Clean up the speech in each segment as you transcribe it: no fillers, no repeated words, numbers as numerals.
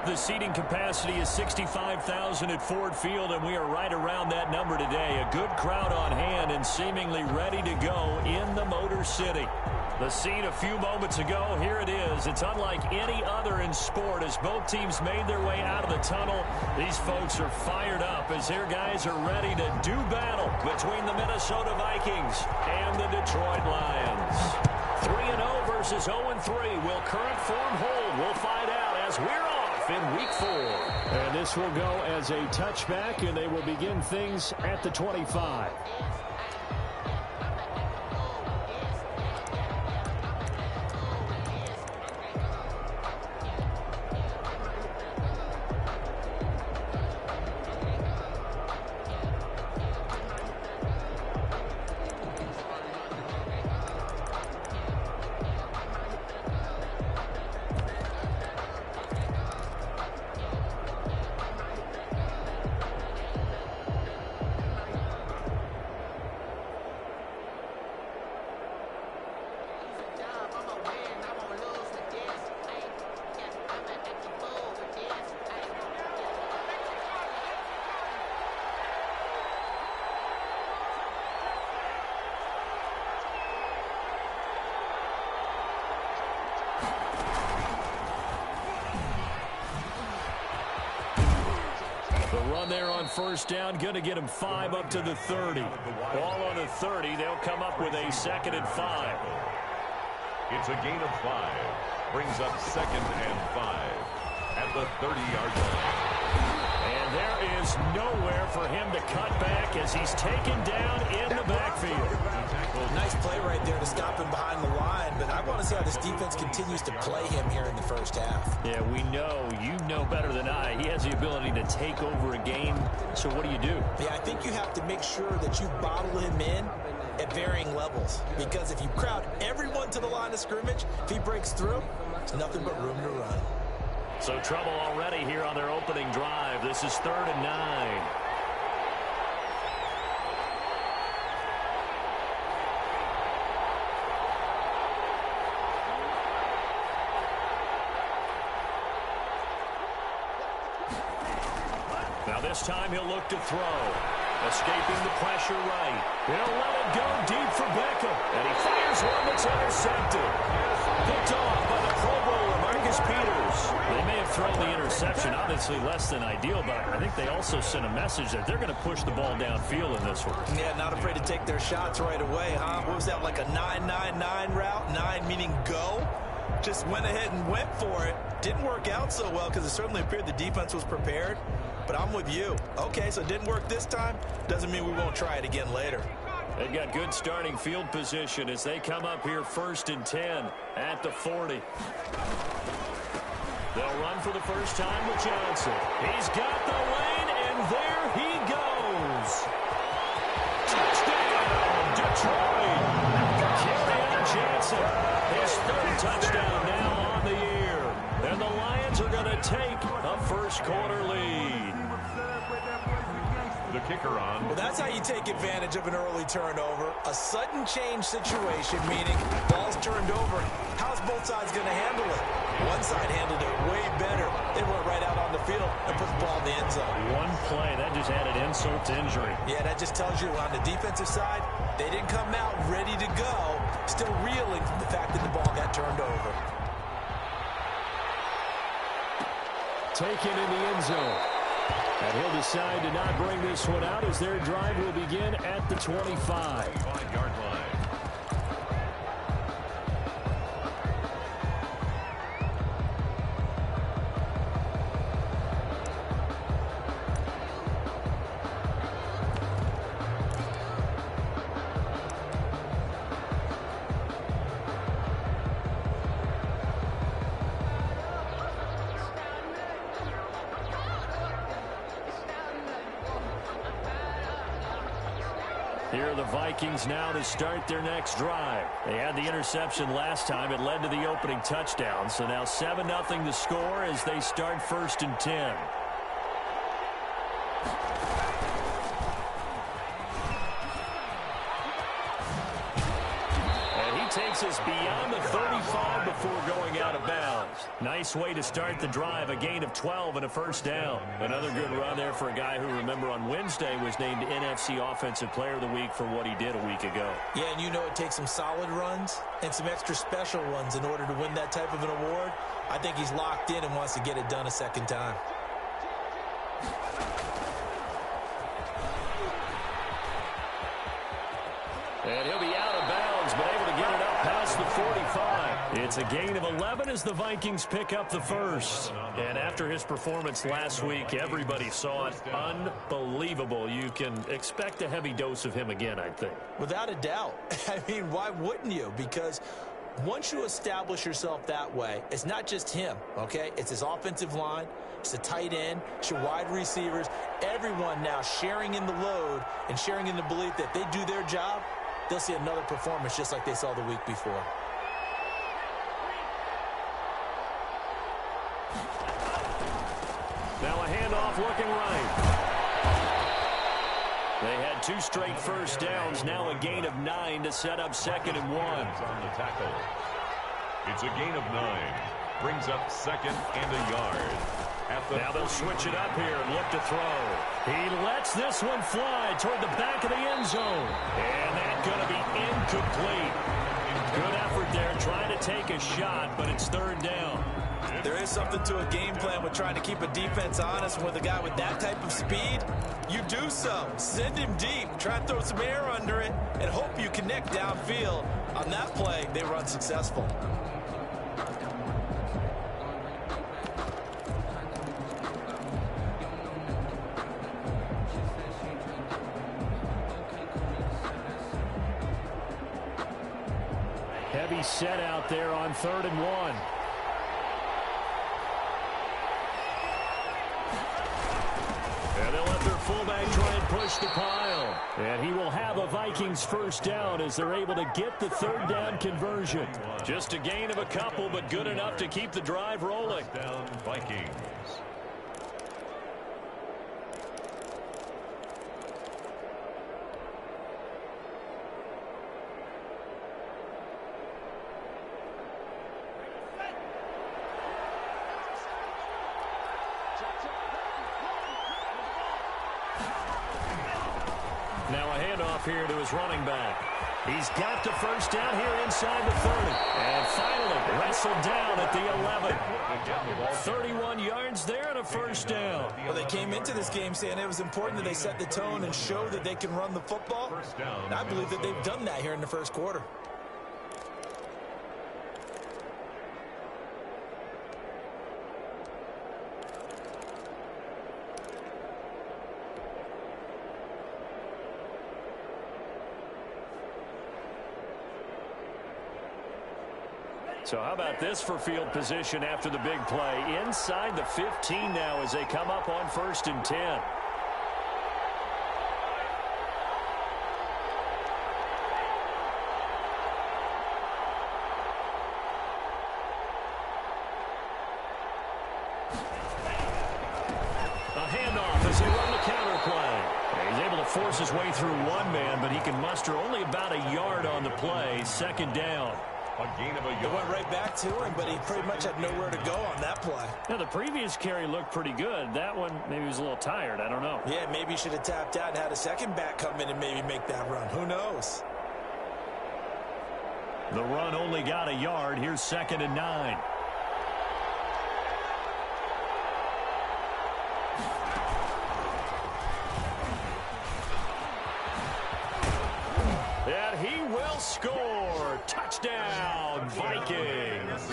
The seating capacity is 65,000 at Ford Field, and we are right around that number today. A good crowd on hand and seemingly ready to go in the Motor City. The scene a few moments ago, here it is. It's unlike any other in sport as both teams made their way out of the tunnel. These folks are fired up as their guys are ready to do battle between the Minnesota Vikings and the Detroit Lions. 3-0 versus 0-3. Will current form hold? We'll find out as we're off in Week 4. And this will go as a touchback, and they will begin things at the 25. Run there on first down, going to get him 5 up to the 30. Ball on the 30, they'll come up with a 2nd and 5. It's a gain of 5. Brings up 2nd and 5 at the 30-yard line. And there is nowhere for him to cut back as he's taken down in the backfield. Nice play right there to stop him behind the line, but I want to see how this defense continues to play him here in the first half. Yeah, we know. You know better than I. He has the ability to take over a game, so what do you do? Yeah, I think you have to make sure that you bottle him in at varying levels, because if you crowd everyone to the line of scrimmage, if he breaks through, there's nothing but room to run. So trouble already here on their opening drive. This is 3rd and 9. Now this time he'll look to throw. Escaping the pressure right. He'll let it go deep for Beckham. And he fires one that's intercepted. Picked off by the Pro Bowler, Marcus Peters. They may have thrown the interception, obviously less than ideal, but I think they also sent a message that they're going to push the ball downfield in this one. Yeah, not afraid to take their shots right away, huh? What was that, like a 9-9-9 route? 9 meaning go? Just went ahead and went for it. Didn't work out so well because it certainly appeared the defense was prepared. But I'm with you. Okay, so it didn't work this time. Doesn't mean we won't try it again later. They've got good starting field position as they come up here 1st and 10 at the 40. They'll run for the first time with Johnson. He's got the lane, and there he goes. Touchdown, Detroit. Kerryon Johnson, his 3rd touchdown now on the year. And the Lions are going to take a first-quarter lead. The kicker on. Well, that's how you take advantage of an early turnover. A sudden change situation, meaning ball's turned over. How's both sides going to handle it? One side handled it way better. They went right out on the field and put the ball in the end zone. One play, that just added insult to injury. Yeah, that just tells you on the defensive side, they didn't come out ready to go, still reeling from the fact that the ball got turned over. Taken in the end zone. And he'll decide to not bring this one out as their drive will begin at the 25. 5-yard line. Here are the Vikings now to start their next drive. They had the interception last time. It led to the opening touchdown. So now 7-0 to score as they start 1st and 10. And he takes us beyond the 35 before going out of bounds. Nice way to start the drive, a gain of 12 and a first down. Another good run there for a guy who, remember, on Wednesday was named NFC Offensive Player of the Week for what he did a week ago. Yeah, and you know it takes some solid runs and some extra special ones in order to win that type of an award. I think he's locked in and wants to get it done a second time. And he'll be out of bounds, but able to get it up past the 45. It's a gain of 11 as the Vikings pick up the first. And after his performance last week, everybody saw it. Unbelievable. You can expect a heavy dose of him again, I think. Without a doubt. I mean, why wouldn't you? Because once you establish yourself that way, it's not just him, okay? It's his offensive line, it's the tight end, it's your wide receivers, everyone now sharing in the load and sharing in the belief that they do their job, they'll see another performance just like they saw the week before. Now a handoff looking right. They had 2 straight first downs, now a gain of 9 to set up 2nd and 1. On the tackle. It's a gain of 9. Brings up 2nd and a yard. Now they'll switch it up here and look to throw. He lets this one fly toward the back of the end zone. And that's going to be incomplete. Good effort there, trying to take a shot, but it's 3rd down. There is something to a game plan with trying to keep a defense honest. And with a guy with that type of speed, you do so. Send him deep. Try and throw some air under it and hope you connect downfield. On that play, they were unsuccessful. Heavy set out there on 3rd and 1. And they'll let their fullback try and push the pile. And he will have a Vikings first down as they're able to get the 3rd down conversion. Just a gain of a couple, but good enough to keep the drive rolling. Down Vikings. Now a handoff here to his running back. He's got the first down here inside the 30. And finally wrestled down at the 11. 31 yards there and a first down. Well, they came into this game saying it was important that they set the tone and show that they can run the football. And I believe that they've done that here in the first quarter. So how about this for field position after the big play? Inside the 15 now as they come up on 1st and 10. A handoff as they run the counter play. He's able to force his way through one man, but he can muster only about a yard on the play. 2nd down. A gain of a yard. It went right back to him, but he pretty much had nowhere to go on that play. Now, the previous carry looked pretty good. That one, maybe he was a little tired. I don't know. Yeah, maybe he should have tapped out and had a second back come in and maybe make that run. Who knows? The run only got a yard. Here's 2nd and 9. And he will score. Touchdown, Vikings.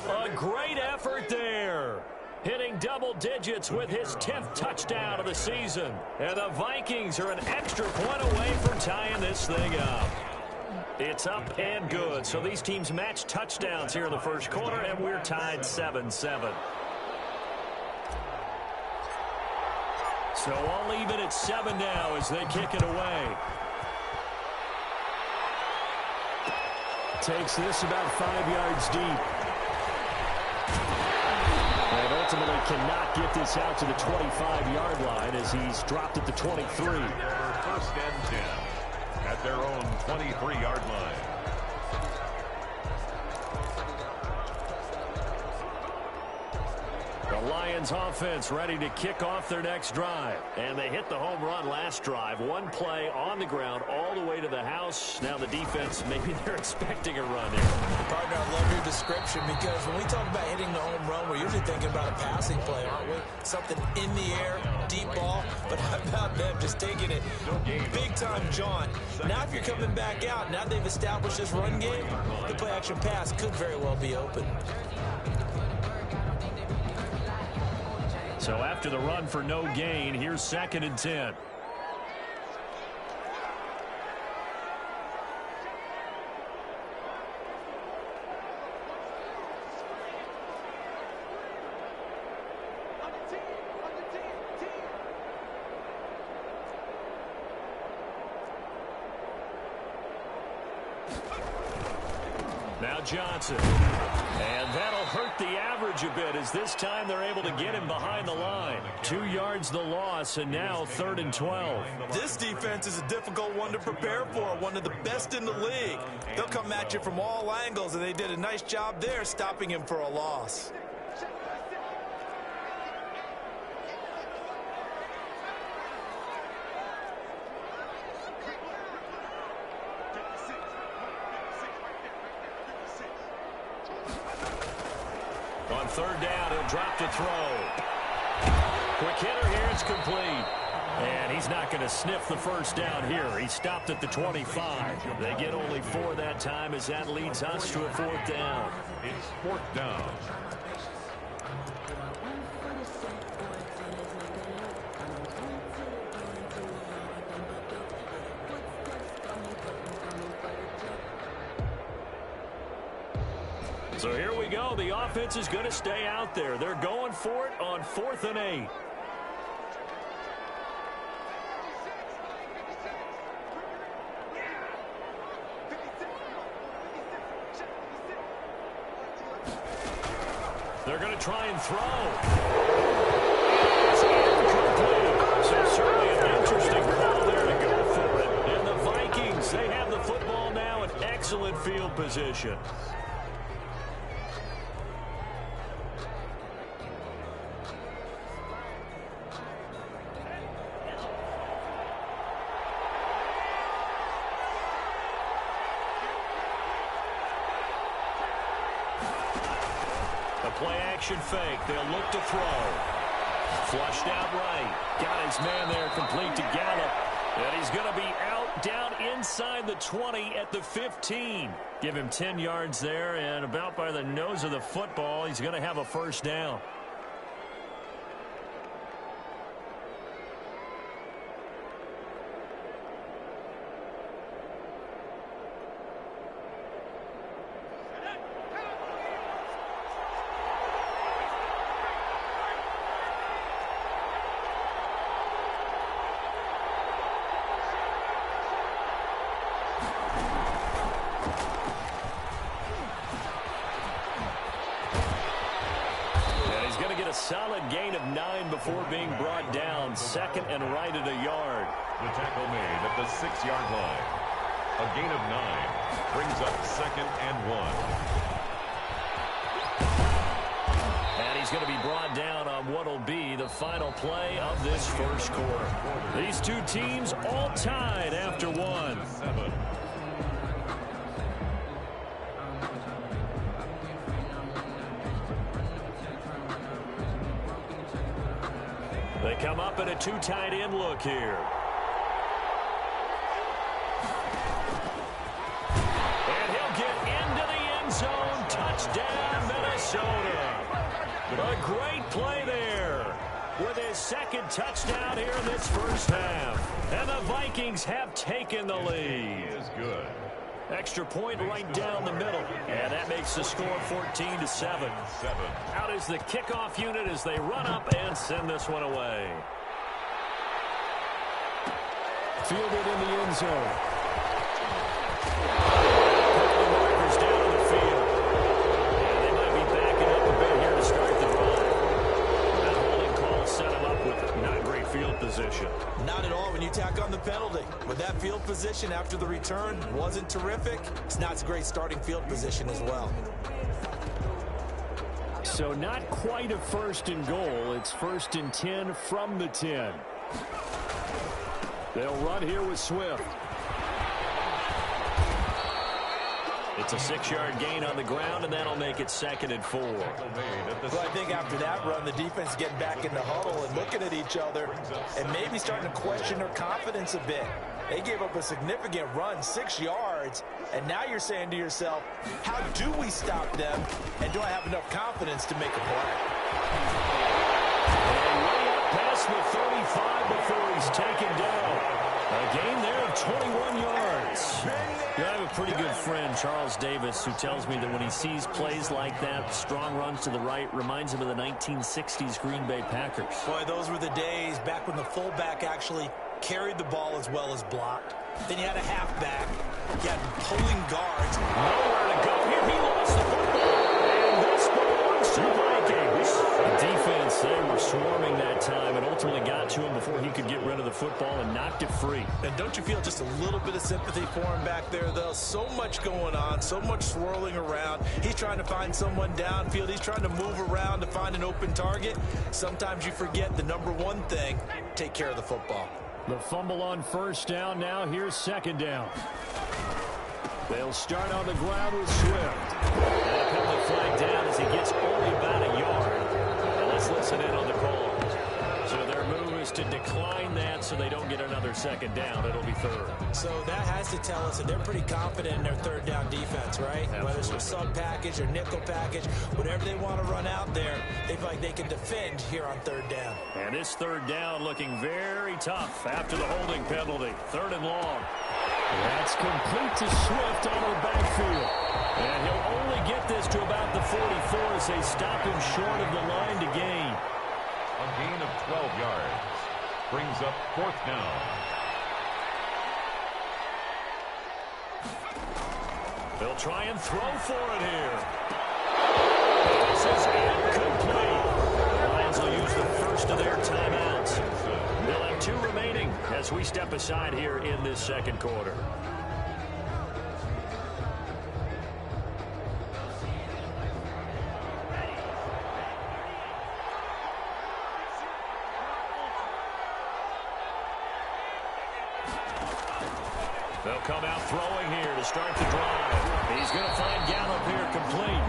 A great effort there. Hitting double digits with his 10th touchdown of the season. And the Vikings are an extra point away from tying this thing up. It's up and good. So these teams match touchdowns here in the first quarter, and we're tied 7-7. So all even at 7 now as they kick it away. Takes this about 5 yards deep. And ultimately cannot get this out to the 25-yard line as he's dropped at the 23. 1st and 10 at their own 23-yard line. Lions offense ready to kick off their next drive. And they hit the home run last drive. One play on the ground all the way to the house. Now the defense, maybe they're expecting a run here. Partner, I love your description because when we talk about hitting the home run, we're usually thinking about a passing play, aren't we? Something in the air, deep ball. But how about them just taking it big-time jaunt? Now if you're coming back out, now they've established this run game, the play-action pass could very well be open. So after the run for no gain, here's 2nd and 10. Now Johnson. And that'll hurt the average a bit as this time they're able to get him behind the line. 2 yards the loss, and now 3rd and 12. This defense is a difficult one to prepare for, one of the best in the league. They'll come at you from all angles, and they did a nice job there stopping him for a loss. On 3rd down, he'll drop to throw. Quick hitter here, it's complete. And he's not going to sniff the first down here. He stopped at the 25. They get only 4 that time as that leads us to a 4th down. It's 4th down. So here we go. The offense is going to stay out there. They're going for it on 4th and 8. They're going to try and throw. It's incomplete. So certainly an interesting call there to go for it. And the Vikings, they have the football now in excellent field position. Play-action fake. They'll look to throw. Flushed out right. Got his man there complete to Gallup. And he's going to be out down inside the 20 at the 15. Give him 10 yards there, and about by the nose of the football, he's going to have a 1st down. A solid gain of 9 before being brought down. 2nd and right at a yard. The tackle made at the 6-yard line. A gain of 9 brings up 2nd and 1. And he's going to be brought down on what will be the final play of this 1st quarter. These 2 teams all tied after 1. 7. They come up in a 2 tight end look here. And he'll get into the end zone. Touchdown, Minnesota. A great play there with his 2nd touchdown here in this 1st half. And the Vikings have taken the lead. He is good. Extra point right down the middle. And that makes the score 14-7. Out is the kickoff unit as they run up and send this one away. Fielded in the end zone. The markers down on the field. And they might be backing up a bit here to start the drive. That holding call set him up with not great field position. Not at all when you tack on the penalty. With that field position after the return wasn't terrific. It's not a great starting field position as well. So not quite a 1st and goal. It's 1st and 10 from the 10. They'll run here with Swift. It's a 6-yard gain on the ground, and that'll make it 2nd and 4. Well, I think after that run, the defense getting back in the huddle and looking at each other and maybe starting to question their confidence a bit. They gave up a significant run, 6 yards, and now you're saying to yourself, how do we stop them, and do I have enough confidence to make a play? And way up past the 35 before he's taken down. A gain there of 21 yards. I have a pretty good friend, Charles Davis, who tells me that when he sees plays like that, strong runs to the right, reminds him of the 1960s Green Bay Packers. Boy, those were the days back when the fullback actually carried the ball as well as blocked. Then you had a halfback. You had pulling guards. Nowhere to go here. He lost the football. And this belongs to the Vikings. The defense, they were swarming that time and ultimately got to him before he could get rid of the football and knocked it free. And don't you feel just a little bit of sympathy for him back there, though? So much going on, so much swirling around. He's trying to find someone downfield. He's trying to move around to find an open target. Sometimes you forget the number one thing, take care of the football. The fumble on 1st down. Now here's 2nd down. They'll start on the ground with Swift. And a penalty flag down as he gets only about a yard. And let's listen in on the call. So their move is to decline that so they don't get another 2nd down. It'll be 3rd. So that has to tell us that they're pretty confident in their 3rd down defense, right? Absolutely. Whether it's a sub package or nickel package, whatever they want to run out there, they feel like they can defend here on 3rd down. And this 3rd down looking very tough after the holding penalty. 3rd and long. That's complete to Swift out of the backfield. And he'll only get this to about the 44 as they stop him short of the line to gain. A gain of 12 yards. Brings up 4th down. They'll try and throw for it here. This is incomplete. The Lions will use the first of their timeouts. They'll have 2 remaining as we step aside here in this 2nd quarter. They'll come out throwing here to start the drive. He's going to find Gallup here complete.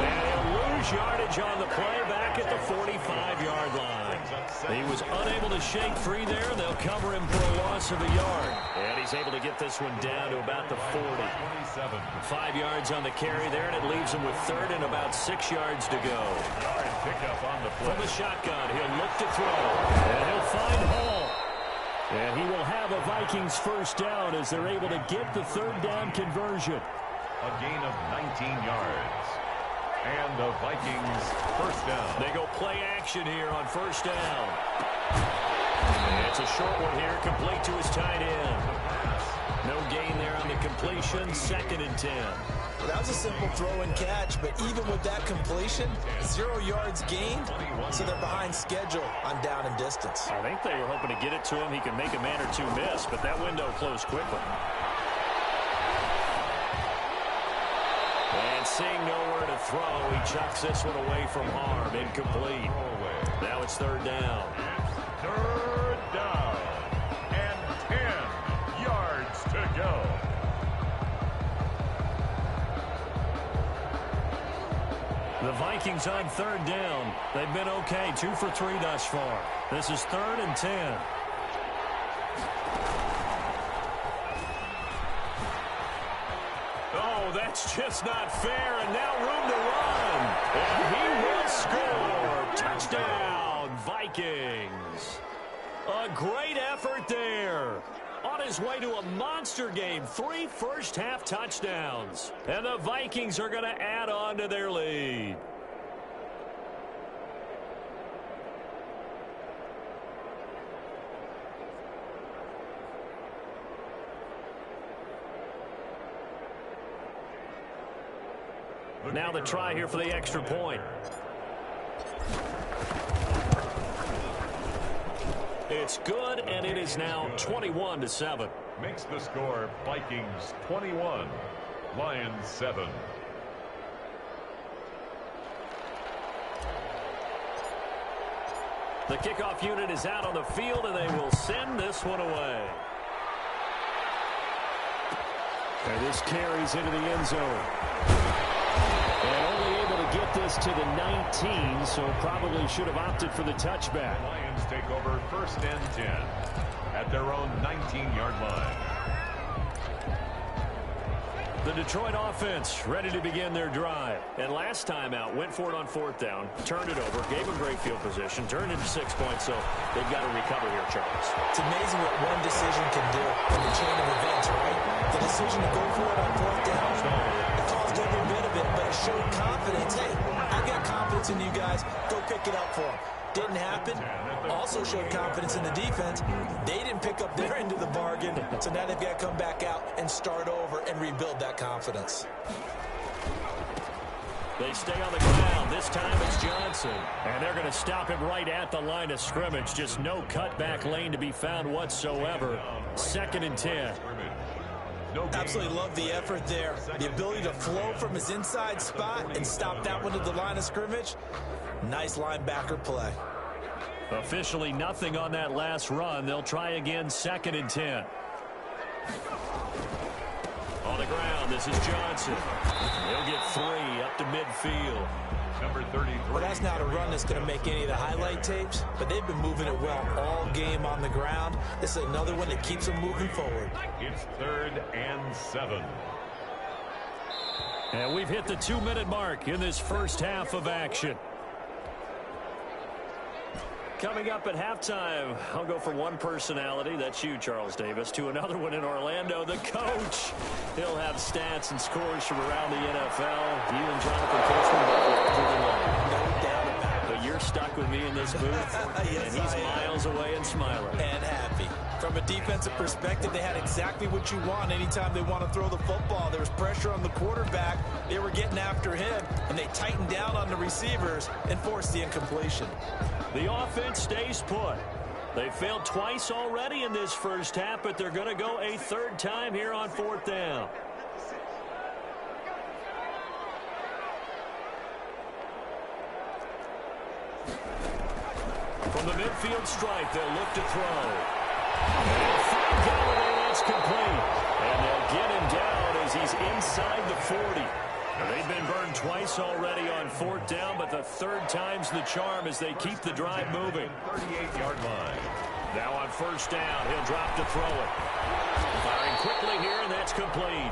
And he'll lose yardage on the play back at the 45-yard line. He was unable to shake free there. They'll cover him for a loss of a yard. And he's able to get this one down to about the 40. 5 yards on the carry there, and it leaves him with 3rd and about 6 yards to go. Pickup on the play. From the shotgun, he'll look to throw. And he'll find Hall. And he will have a Vikings 1st down as they're able to get the 3rd down conversion. A gain of 19 yards. And the Vikings 1st down. They go play action here on 1st down. And it's a short one here, complete to his tight end. No gain there on the completion, 2nd and 10. Well, that was a simple throw and catch, but even with that completion, 0 yards gained, so they're behind schedule on down and distance. I think they were hoping to get it to him. He could make a man or 2 miss, but that window closed quickly. And seeing nowhere to throw, he chucks this one away from harm. Incomplete. Now it's 3rd down. 3rd down. And 10 yards to go. The Vikings on 3rd down. They've been okay, 2 for 3 thus far. This is 3rd and 10. Oh, that's just not fair, and now room to run. And he will score. Touchdown, Vikings. A great effort there. On his way to a monster game, 3 first-half touchdowns. And the Vikings are going to add on to their lead. Now the try here for the extra point. It's good, and it is now 21-7. Makes the score Vikings 21, Lions 7. The kickoff unit is out on the field, and they will send this one away. And this carries into the end zone. And only able to get this to the 19, so probably should have opted for the touchback. The Lions take over 1st and 10 at their own 19-yard line. The Detroit offense ready to begin their drive. And last time out, went for it on 4th down, turned it over, gave them great field position, turned into 6 points, so they've got to recover here, Charles. It's amazing what one decision can do in the chain of events, right? The decision to go for it on 4th down, it caused every bit of it, but it showed confidence. Hey, I got confidence in you guys. Go pick it up for them. Didn't happen. Also showed confidence in the defense. They didn't pick up their end of the bargain, so now they've got to come back out and start over and rebuild that confidence. They stay on the ground. This time it's Johnson. And they're going to stop him right at the line of scrimmage. Just no cutback lane to be found whatsoever. 2nd and 10. Absolutely love the effort there. The ability to flow from his inside spot and stop that one at the line of scrimmage. Nice linebacker play. Officially nothing on that last run. They'll try again 2nd and 10. On the ground, this is Johnson. He'll get 3 up to midfield. Number 33. Well, that's not a run that's going to make any of the highlight tapes, but they've been moving it well all game on the ground. This is another one that keeps them moving forward. It's 3rd and 7. And we've hit the 2-minute mark in this first half of action. Coming up at halftime, I'll go from one personality, that's you, Charles Davis, to another one in Orlando, the coach. He'll have stats and scores from around the NFL. You and Jonathan Coachman both No doubt about it. but you're stuck with me in this booth, Yes, and he's I am. miles away and smiling. And happy. From a defensive perspective, they had exactly what you want anytime they want to throw the football. There was pressure on the quarterback. They were getting after him, and they tightened down on the receivers and forced the incompletion. The offense stays put. They failed twice already in this first half, but they're going to go a 3rd time here on 4th down. From the midfield stripe, they'll look to throw. And Frank Galloway, that's complete. And they'll get him down as he's inside the 40. They've been burned twice already on 4th down, but the 3rd time's the charm as they keep the drive moving. 38-yard line. Now on 1st down, he'll drop to throw it. Firing quickly here, and that's complete.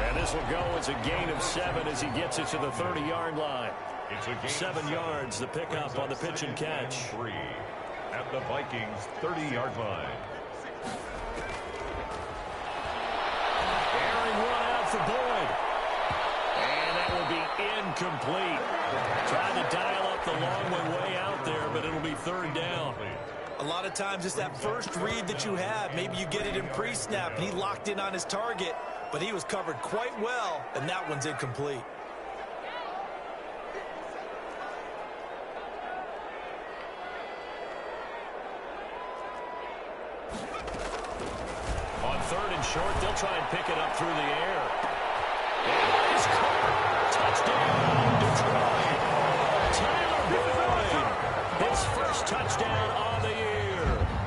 And this will go as a gain of 7 as he gets it to the 30-yard line. It's a gain 7 yards, the pickup on the pitch and catch. 3 at the Vikings' 30-yard line. Airing one out for Boyd. And that will be incomplete. Trying to dial up the long way out there, but it'll be 3rd down. A lot of times it's that first read that you have. Maybe you get it in pre-snap, and he locked in on his target, but he was covered quite well, and that one's incomplete. On 3rd and short, they'll try and pick it up through the air. And it's caught. Touchdown, Detroit. Tyler Boyd, his first touchdown on the year.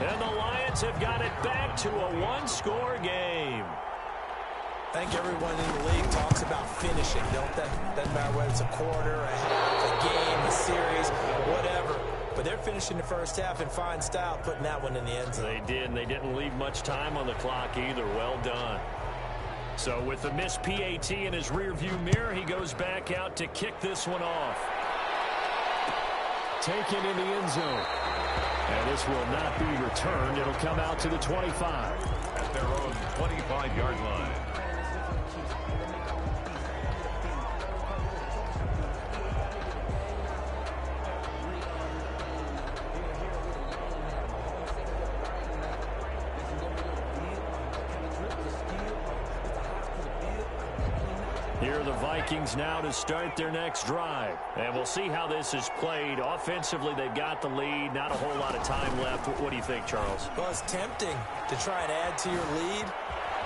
And the Lions have got it back to a 1-score game. I think everyone in the league talks about finishing, don't they? Doesn't matter whether it's a quarter, a half, a game, a series, whatever. But they're finishing the first half in fine style, putting that one in the end zone. They did, and they didn't leave much time on the clock either. Well done. So with the missed PAT in his rearview mirror, he goes back out to kick this one off. Taken in the end zone. And this will not be returned. It'll come out to the 25. At their own 25-yard line. Here are the Vikings now to start their next drive. And we'll see how this is played. Offensively, they've got the lead. Not a whole lot of time left. What do you think, Charles? Well, it's tempting to try and add to your lead.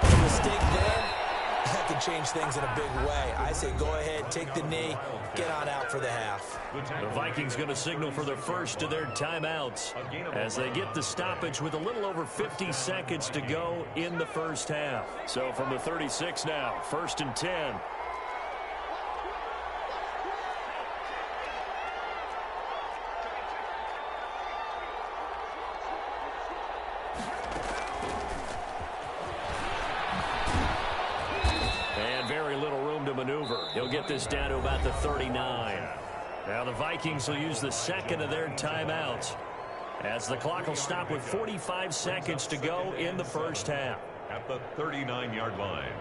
The mistake there, That could change things in a big way. I say go ahead, take the knee, get on out for the half. The Vikings going to signal for the first of their timeouts as they get the stoppage with a little over 50 seconds to go in the first half. So from the 36 now, 1st and 10. He'll get this down to about the 39. Now the Vikings will use the second of their timeouts as the clock will stop with 45 seconds to go in the first half. At the 39-yard line.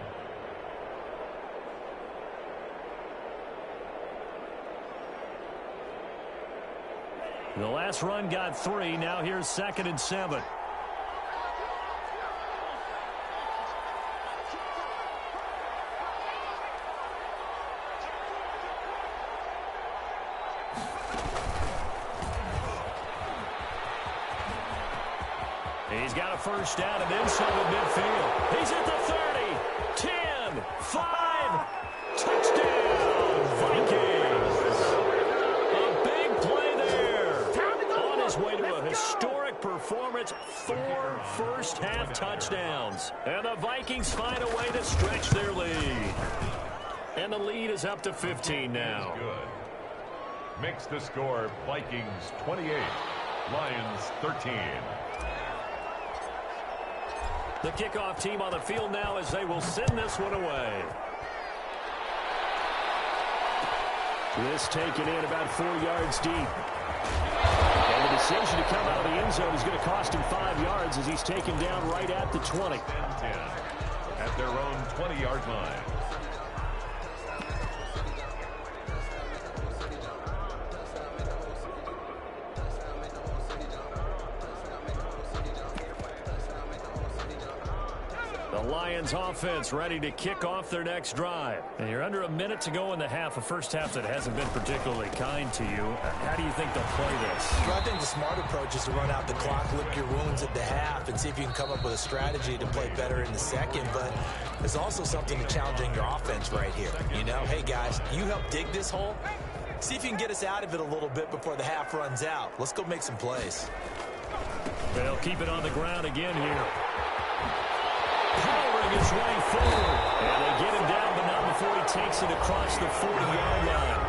The last run got 3. Now here's 2nd and 7. He's got a first down and then some at midfield. He's at the 30, 10, 5, touchdown, Vikings. A big play there. On his way to a historic performance, 4 first-half touchdowns. And the Vikings find a way to stretch their lead. And the lead is up to 15 now. Good. Makes the score Vikings 28, Lions 13. The kickoff team on the field now as they will send this one away. This taken in about 4 yards deep. And the decision to come out of the end zone is going to cost him 5 yards as he's taken down right at the 20. 10 at their own 20-yard line. The Lions offense ready to kick off their next drive. And you're under a minute to go in the half, a first half that hasn't been particularly kind to you. How do you think they'll play this? Well, I think the smart approach is to run out the clock, lick your wounds at the half, and see if you can come up with a strategy to play better in the second. But there's also something challenging your offense right here. You know, hey, guys, you help dig this hole. See if you can get us out of it a little bit before the half runs out. Let's go make some plays. They'll keep it on the ground again here. Powering his way forward. And they get him down, but not before he takes it across the 40-yard line.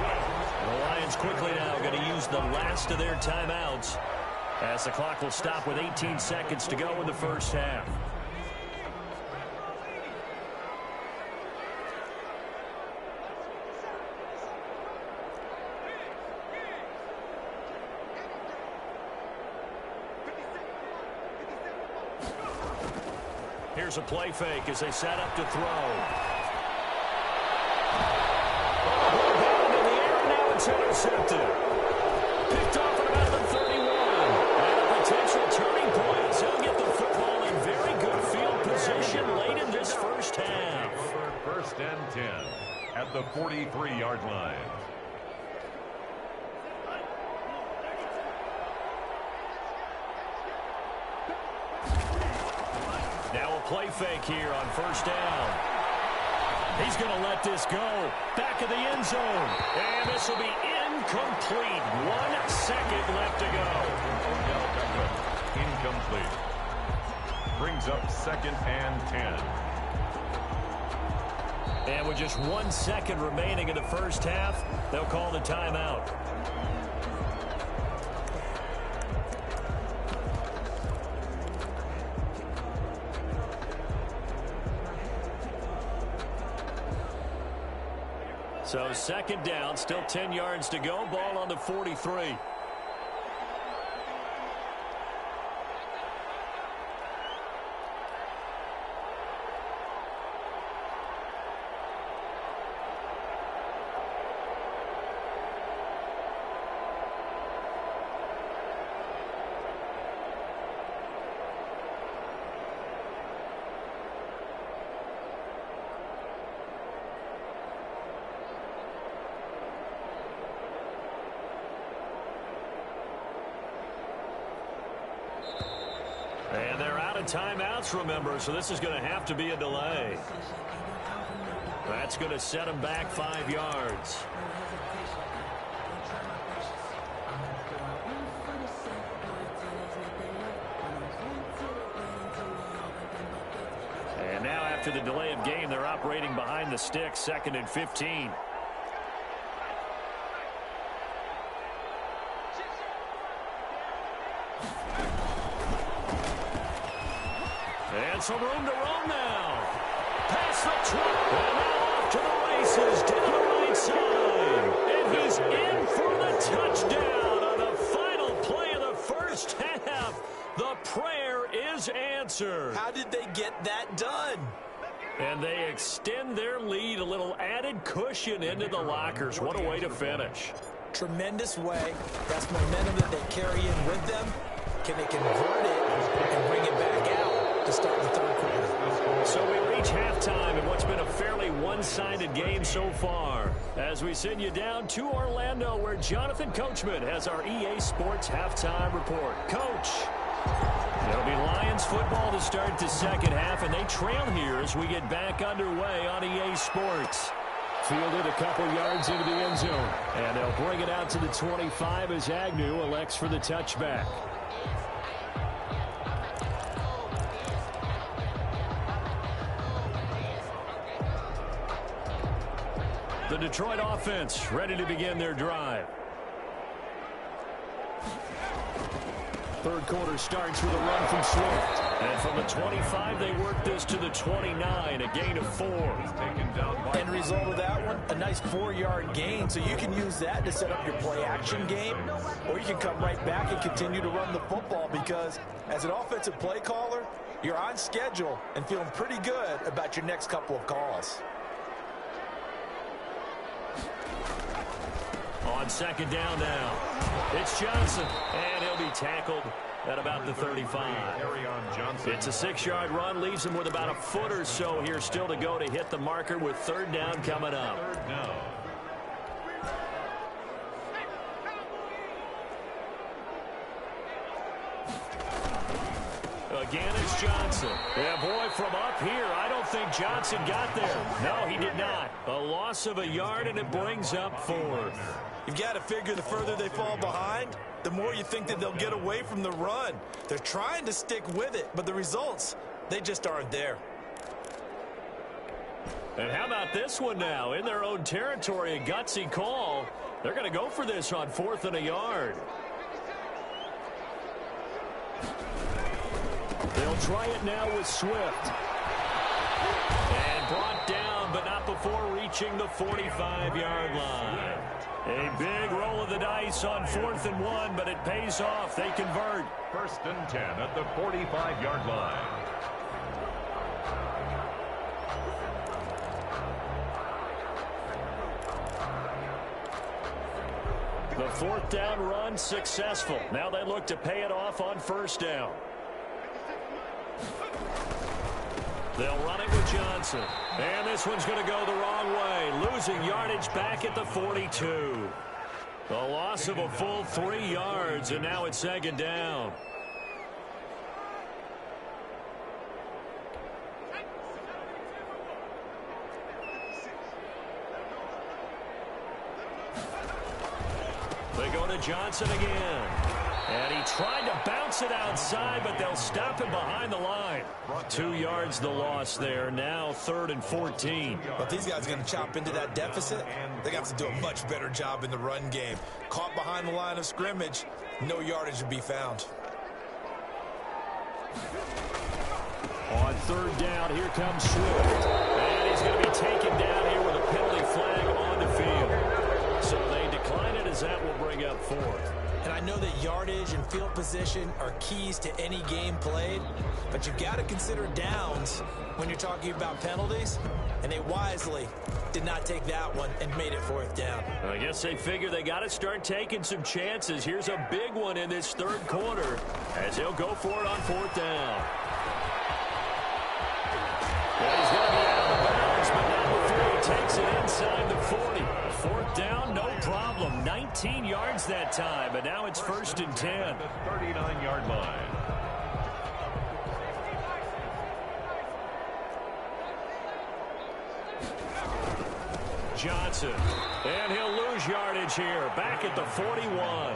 The Lions quickly now going to use the last of their timeouts as the clock will stop with 18 seconds to go in the first half. Here's a play fake as they set up to throw. Down in the air, now it's intercepted. Picked off at about the 31. And a potential turning point. So he'll get the football in very good field position late in this first half. First and 10 at the 43-yard line. Now a play fake here on first down. He's going to let this go. Back of the end zone. And this will be incomplete. 1 second left to go. Incomplete. Brings up 2nd and 10. And with just 1 second remaining in the first half, they'll call the timeout. So 2nd down, still 10 yards to go. Ball on the 43. And they're out of timeouts, remember, so this is going to have to be a delay. That's going to set him back 5 yards. And now after the delay of game, they're operating behind the sticks, 2nd and 15. And some room to roam now. Past the 20. And now off to the races down the right side. And he's in for the touchdown on the final play of the first half. The prayer is answered. How did they get that done? And they extend their lead, a little added cushion into the lockers. What a way to finish. Tremendous way. That's momentum that they carry in with them. Can they convert it and bring it back out to start the third quarter? So we reach halftime in what's been a fairly one-sided game so far. As we send you down to Orlando, where Jonathan Coachman has our EA Sports halftime report. Coach. It'll be Lions football to start the second half, and they trail here as we get back underway on EA Sports. Fielded a couple yards into the end zone. And they'll bring it out to the 25 as Agnew elects for the touchback. The Detroit offense ready to begin their drive. Third quarter starts with a run from Swift. And from the 25, they work this to the 29, a gain of 4. End result of that one, a nice 4-yard gain. So you can use that to set up your play-action game, or you can come right back and continue to run the football because as an offensive play caller, you're on schedule and feeling pretty good about your next couple of calls. On second down now, it's Johnson, and he'll be tackled at about the 35. It's a 6-yard run, leaves him with about a foot or so here still to go to hit the marker with third down coming up. Again, it's Johnson. Yeah, boy, from up here, I don't think Johnson got there. No, he did not. A loss of a yard, and it brings up 4th. You've got to figure the further they fall behind, the more you think that they'll get away from the run. They're trying to stick with it, but the results, they just aren't there. And how about this one now? In their own territory, a gutsy call. They're going to go for this on 4th and a yard. They'll try it now with Swift. And brought down, but not before reaching the 45-yard line. A big roll of the dice on 4th and 1, but it pays off. They convert. 1st and 10 at the 45-yard line. The 4th down run successful. Now they look to pay it off on 1st down. They'll run it with Johnson. And this one's going to go the wrong way. Losing yardage back at the 42. A loss of a full 3 yards, and now it's 2nd down. They go to Johnson again. And he tried to bounce it outside, but they'll stop him behind the line. 2 yards the loss there. Now 3rd and 14. But these guys are going to chop into that deficit. They got to do a much better job in the run game. Caught behind the line of scrimmage, no yardage to be found. On 3rd down, here comes Swift. And he's going to be taken down here with a penalty flag on the field. So they decline it as that will bring up 4th. And I know that yardage and field position are keys to any game played, but you've got to consider downs when you're talking about penalties, and they wisely did not take that one and made it 4th down. I guess they figure they got to start taking some chances. Here's a big one in this 3rd quarter as they'll go for it on 4th down. Well, he's going to be out of bounds, but not before he takes it inside the 40. 4th down, no problem. 19 yards that time, but now it's 1st and 10. The 39-yard line. Johnson. And he'll lose yardage here. Back at the 41.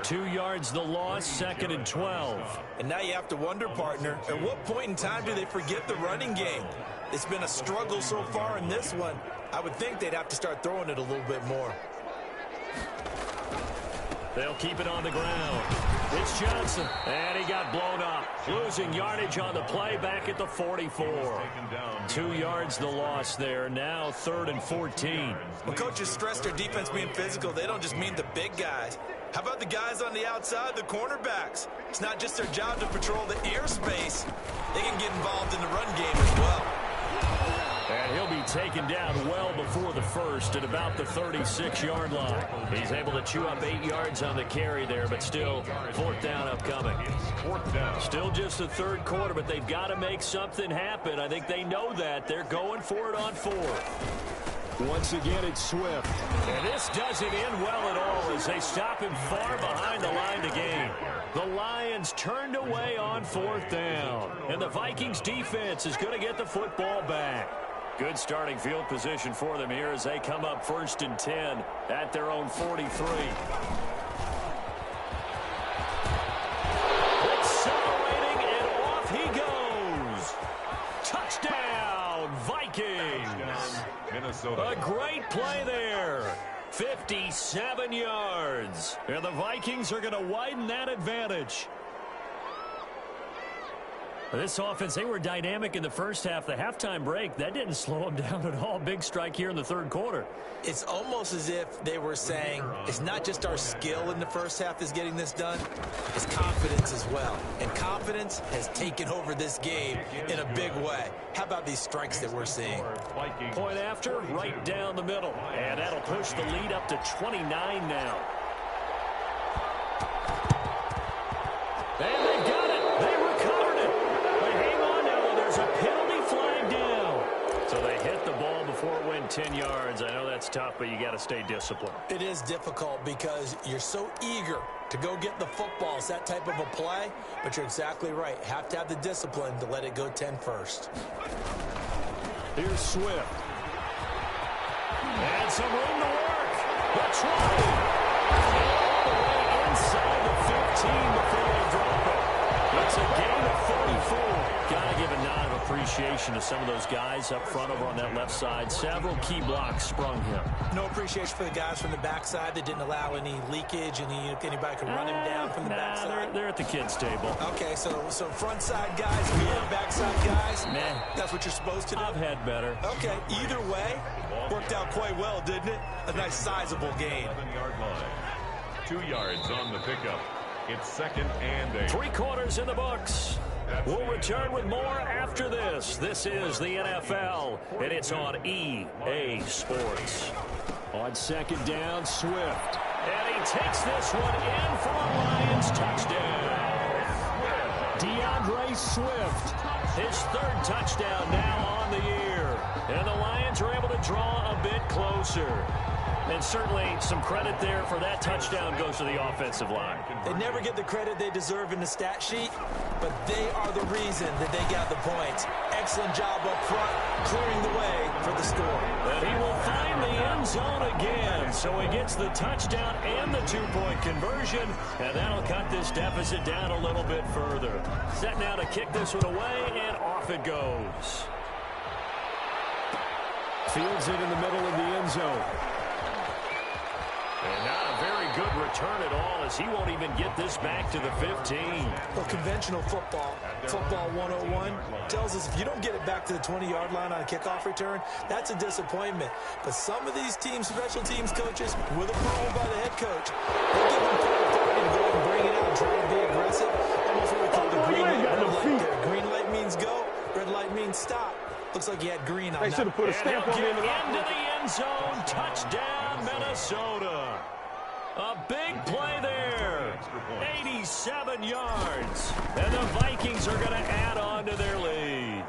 2 yards the loss, 2nd and 12. And now you have to wonder, partner, at what point in time do they forget the running game? It's been a struggle so far in this one. I would think they'd have to start throwing it a little bit more. They'll keep it on the ground. It's Johnson. And he got blown up. Losing yardage on the play back at the 44. 2 yards the loss there. Now 3rd and 14. When coaches stress their defense being physical, they don't just mean the big guys. How about the guys on the outside, the cornerbacks? It's not just their job to patrol the airspace. They can get involved in the run game as well. And he'll be taken down well before the first at about the 36-yard line. He's able to chew up 8 yards on the carry there, but still 4th down upcoming. Still just the 3rd quarter, but they've got to make something happen. I think they know that. They're going for it on 4th. Once again, it's Swift. And this doesn't end well at all as they stop him far behind the line to gain. The Lions turned away on 4th down. And the Vikings defense is going to get the football back. Good starting field position for them here as they come up 1st and 10 at their own 43. Accelerating, and off he goes. Touchdown, Vikings. Minnesota. A great play there. 57 yards. And the Vikings are going to widen that advantage. This offense, they were dynamic in the first half. The halftime break, that didn't slow them down at all. Big strike here in the 3rd quarter. It's almost as if they were saying, it's not just our skill in the first half that's getting this done, it's confidence as well. And confidence has taken over this game in a big way. How about these strikes that we're seeing? Point after, right down the middle. And that'll push the lead up to 29 now. And they got it. They recovered it. But hang on now. There's a penalty flag down. So they hit the ball before it went 10 yards. I know that's tough, but you got to stay disciplined. It is difficult because you're so eager to go get the football. It's that type of a play, but you're exactly right. Have to have the discipline to let it go 10 first. Here's Swift. And some room to work. The try. All the way inside the 15 before they drop it. It's a gain of 44. Got to give a nod of appreciation to some of those guys up front over on that left side. Several key blocks sprung him. No appreciation for the guys from the backside that didn't allow any leakage, and anybody could run him down from the backside. They're at the kids' table. Okay, so front side guys, backside guys. Man, that's what you're supposed to do. I've had better. Okay, either way, worked out quite well, didn't it? A nice sizable gain. 7-yard line. 2 yards on the pickup. It's 2nd and 8. 3 quarters in the books. We'll return with more after this. This is the NFL, and it's on EA Sports. On 2nd down, Swift. And he takes this one in for a Lions touchdown. DeAndre Swift. His 3rd touchdown now on the year. And the Lions are able to draw a bit closer. And certainly some credit there for that touchdown goes to the offensive line. They never get the credit they deserve in the stat sheet, but they are the reason that they got the points. Excellent job up front, clearing the way for the score. And he will find the end zone again, so he gets the touchdown and the 2-point conversion, and that'll cut this deficit down a little bit further. Set now to kick this one away, and off it goes. Fields it in the middle of the end zone. And not a very good return at all, as he won't even get this back to the 15. Well, conventional football 101, tells us if you don't get it back to the 20-yard line on a kickoff return, that's a disappointment. But some of these teams, special teams coaches, with approval by the head coach, they give them full authority to go and bring it out and try to be aggressive. Almost what we call the green light, red light there. Green light means go, red light means stop. Looks like he had green on that. They should have put a stamp on the end of into the end zone. Touchdown, Minnesota. A big play there. 87 yards. And the Vikings are going to add on to their lead.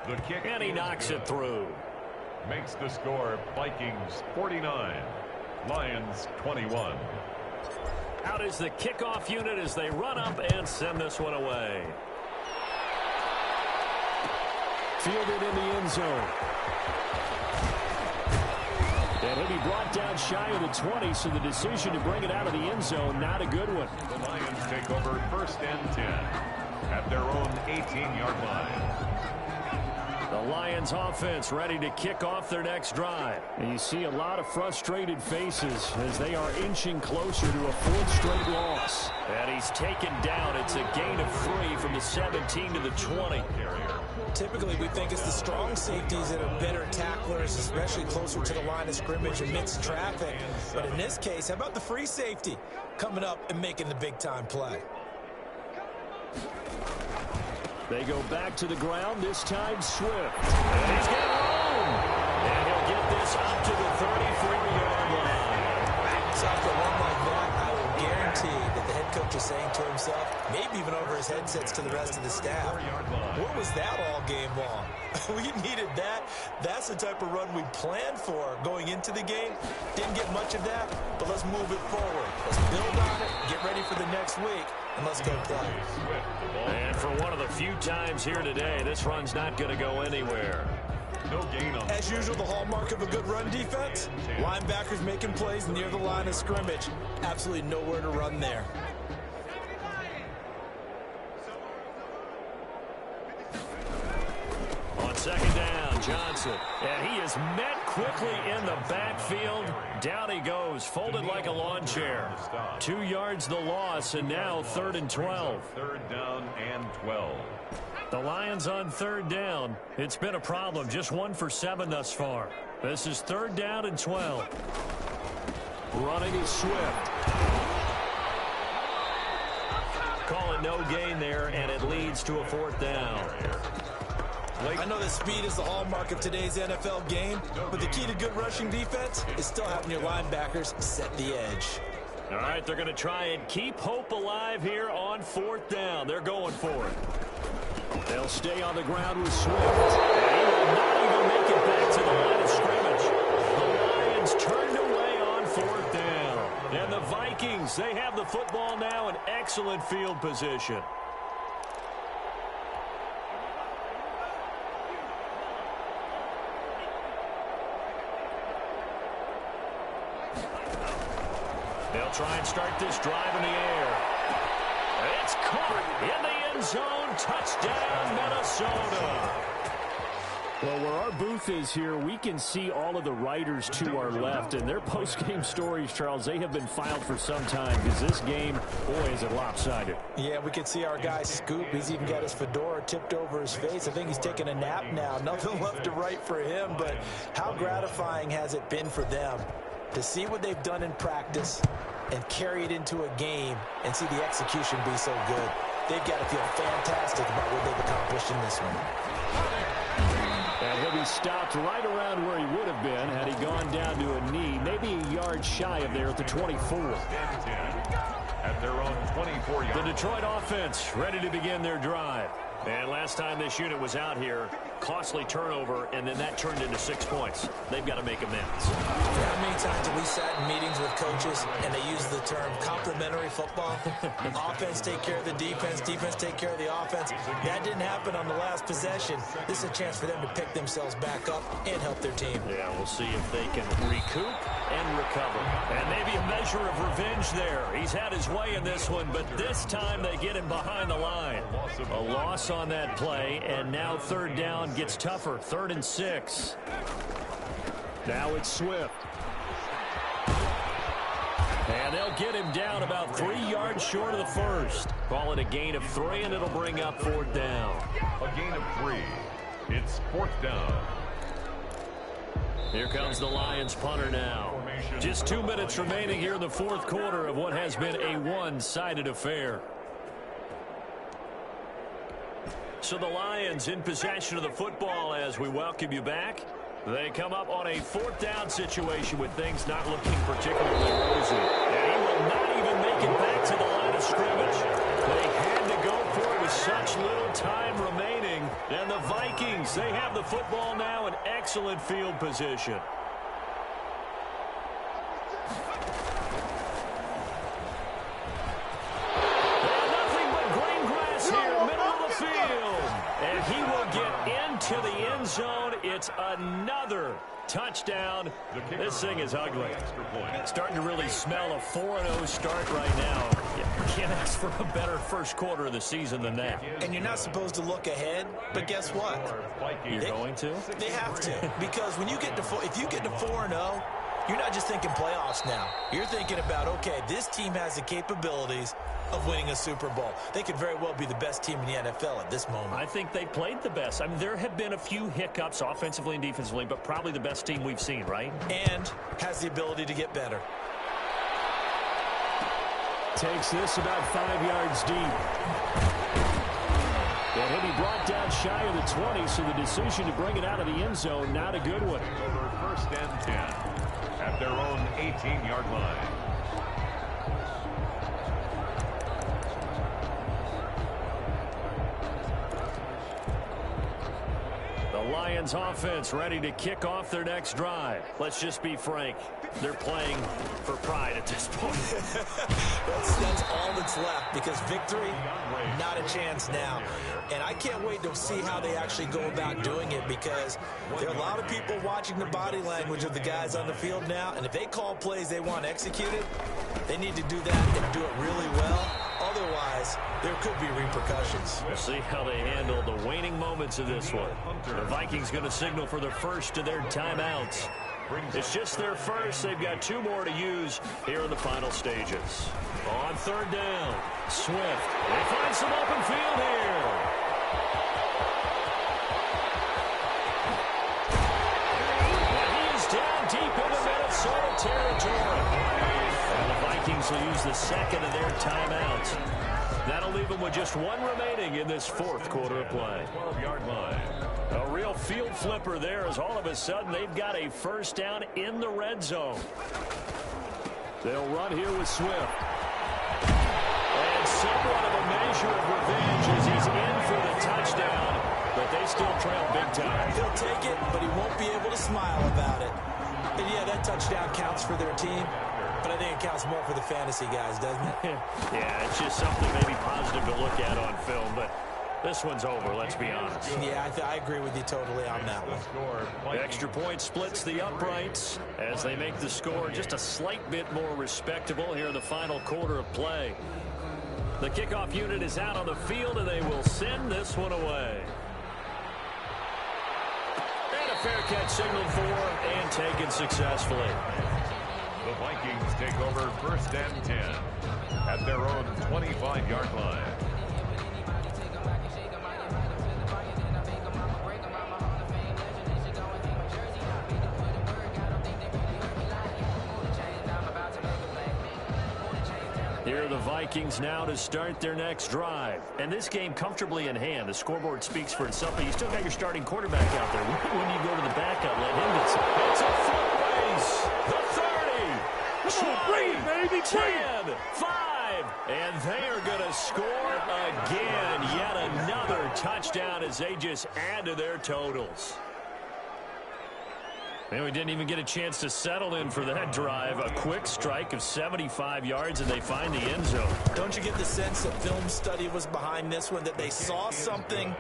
The kick. And he knocks it through. Makes the score Vikings 49, Lions 21. Out is the kickoff unit as they run up and send this one away. Fielded in the end zone. And to be brought down shy of the 20, so the decision to bring it out of the end zone, not a good one. The Lions take over 1st and 10 at their own 18-yard line. The Lions offense ready to kick off their next drive. And you see a lot of frustrated faces as they are inching closer to a 4th straight loss. And he's taken down. It's a gain of 3 from the 17 to the 20. Typically, we think it's the strong safeties that are better tacklers, especially closer to the line of scrimmage amidst traffic. But in this case, how about the free safety coming up and making the big-time play? They go back to the ground, this time Swift. And he's got room. And he'll get this up to the 34-yard line. So after a run like that, I will guarantee that the head coach is saying to himself, maybe even over his headsets to the rest of the staff, what was that all game long? We needed that. That's the type of run we planned for going into the game. Didn't get much of that, but let's move it forward. Let's build on it, get ready for the next week, and let's go play. And for one of the few times here today, this run's not going to go anywhere. No gain on. As usual, the hallmark of a good run defense, linebackers making plays near the line of scrimmage. Absolutely nowhere to run there. On 2nd down, Johnson. And he is met quickly in the backfield. Down he goes, folded like a lawn chair. 2 yards the loss, and now 3rd and 12. 3rd down and 12. The Lions on 3rd down. It's been a problem. Just 1 for 7 thus far. This is 3rd down and 12. Running is Swift. Call it no gain there, and it leads to a 4th down. I know that speed is the hallmark of today's NFL game, but the key to good rushing defense is still having your linebackers set the edge. All right, they're going to try and keep hope alive here on 4th down. They're going for it. They'll stay on the ground with Swift. And he will not even make it back to the line of scrimmage. The Lions turned away on 4th down. And the Vikings, they have the football now in excellent field position. They'll try and start this drive in the air. It's caught in the end zone. Touchdown, Minnesota. Well, where our booth is here, we can see all of the writers to our left. And their post-game stories, Charles, they have been filed for some time because this game, boy, is it lopsided. Yeah, we can see our guy Scoop. He's even got his fedora tipped over his face. I think he's taking a nap now. Nothing left to write for him, but how gratifying has it been for them to see what they've done in practice and carry it into a game and see the execution be so good. They've got to feel fantastic about what they've accomplished in this one. And he'll be stopped right around where he would have been had he gone down to a knee, maybe a yard shy of there at the 24. At their own 24-yard. The Detroit offense ready to begin their drive. And last time this unit was out here, costly turnover, and then that turned into 6 points. They've got to make amends. How many times have we sat in meetings with coaches and they use the term complementary football? Offense take care of the defense, defense take care of the offense. That didn't happen on the last possession. This is a chance for them to pick themselves back up and help their team. Yeah, we'll see if they can recoup and recover. And maybe a measure of revenge there. He's had his way in this one, but this time they get him behind the line. A loss on that play, and now 3rd down gets tougher. 3rd and 6. Now it's Swift. And they'll get him down about 3 yards short of the first. Call it a gain of 3, and it'll bring up 4th down. A gain of 3. It's 4th down. Here comes the Lions punter now. Just 2 minutes remaining here in the 4th quarter of what has been a one-sided affair. So the Lions in possession of the football as we welcome you back. They come up on a 4th down situation with things not looking particularly rosy. And he will not even make it back to the line of scrimmage. They had to go for it with such little time remaining. And the Vikings, they have the football now in excellent field position. And he will get into the end zone It's another touchdown. This thing is ugly. Starting to really smell a 4-0 start right now. You can't ask for a better first quarter of the season than that. And you're not supposed to look ahead, but guess what? You're going to? They have to, because when you get to if you get to 4-0, you're not just thinking playoffs now. You're thinking about, okay, this team has the capabilities of winning a Super Bowl. They could very well be the best team in the NFL at this moment. I think they played the best. I mean, there have been a few hiccups offensively and defensively, but probably the best team we've seen, right? And has the ability to get better. Takes this about 5 yards deep. And he'll be brought down shy of the 20, so the decision to bring it out of the end zone, not a good one. Over 1st and 10 at their own 18-yard line. The Lions offense ready to kick off their next drive. Let's just be frank. They're playing for pride at this point. That's all that's left, because victory, not a chance now. And I can't wait to see how they actually go about doing it, because there are a lot of people watching the body language of the guys on the field now, and if they call plays they want executed, they need to do that and do it really well. Otherwise, there could be repercussions. We'll see how they handle the waning moments of this one. The Vikings going to signal for the first of their timeouts. It's just their first. They've got 2 more to use here in the final stages. On 3rd down, Swift. They find some open field here. And he is down deep into Minnesota territory. And the Vikings will use the second of their timeouts. That'll leave them with just 1 remaining in this 4th quarter of play. 12-yard line. A real field flipper there, as all of a sudden they've got a first down in the red zone. They'll run here with Swift. And somewhat of a measure of revenge as he's in for the touchdown, but they still trail big time. He'll take it, but he won't be able to smile about it. And yeah, that touchdown counts for their team, but I think it counts more for the fantasy guys, doesn't it? Yeah, it's just something maybe positive to look at on film, but this one's over, let's be honest. Yeah, I agree with you totally on that one. The extra point splits the uprights as they make the score just a slight bit more respectable here in the final quarter of play. The kickoff unit is out on the field, and they will send this one away. And a fair catch signaled for and taken successfully. The Vikings take over 1st and 10 at their own 25-yard line. Here are the Vikings now to start their next drive. And this game comfortably in hand. The scoreboard speaks for itself, but you still got your starting quarterback out there. When you go to the backup, let him get some. It's a foot race. The 30, 20, 10, 5. And they are going to score again. Yet another touchdown as they just add to their totals. Man, we didn't even get a chance to settle in for that drive. A quick strike of 75 yards, and they find the end zone. Don't you get the sense that film study was behind this one, that they saw something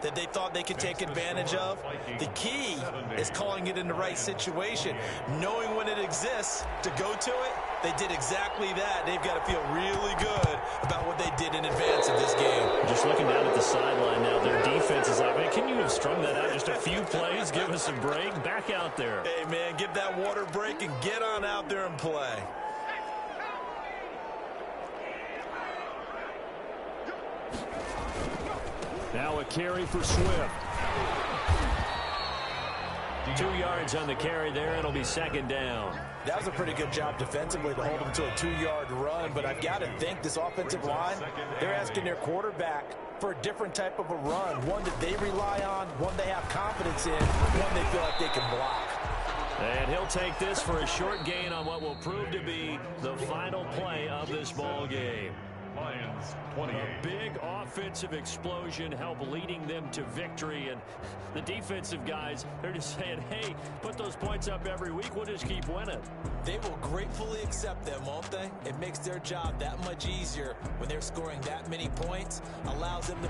that they thought they could take advantage of? The key is calling it in the right situation. Knowing when it exists to go to it, they did exactly that. They've got to feel really good about what they did in advance of this game. Just looking down at the sideline now, their defense is like, man, can you have strung that out just a few plays? Give us a break. Back out there. Hey, man, give that water break and get on out there and play. Now a carry for Swift. 2 yards on the carry there. It'll be 2nd down. That was a pretty good job defensively to hold them to a 2-yard run, but I've got to think this offensive line, they're asking their quarterback for a different type of a run, one that they rely on, one they have confidence in, one they feel like they can block. And he'll take this for a short gain on what will prove to be the final play of this ball game. Lions 28. A big offensive explosion help leading them to victory, and the defensive guys, they're just saying, hey, put those points up every week, we'll just keep winning. They will gratefully accept them, won't they? It makes their job that much easier when they're scoring that many points, allows them to